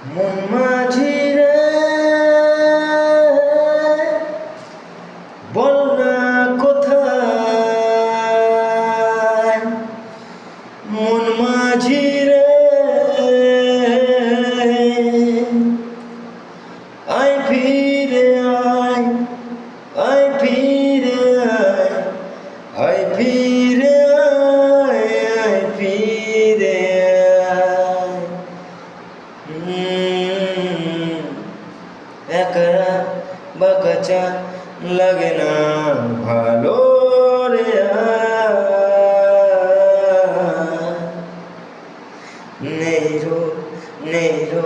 মন মাঝি রে বল না কোথায়, মন মাঝি রে আয় ফিরে আয়, আয় ফিরে আয়, আয় ফিরে আয়, আয় ফিরে আয়। একা বাকাচা লাগে না ভালো রে, নেইরো নেইরো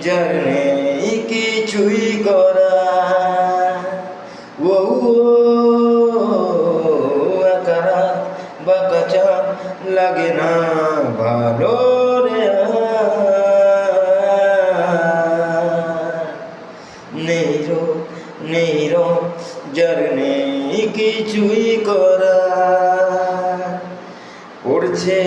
যার নেই কিছুই করা, ও একা বাকাচা লাগে না ভালো রে, নেইরো নেইরো যার নেই কিছুই করা। পড়ছে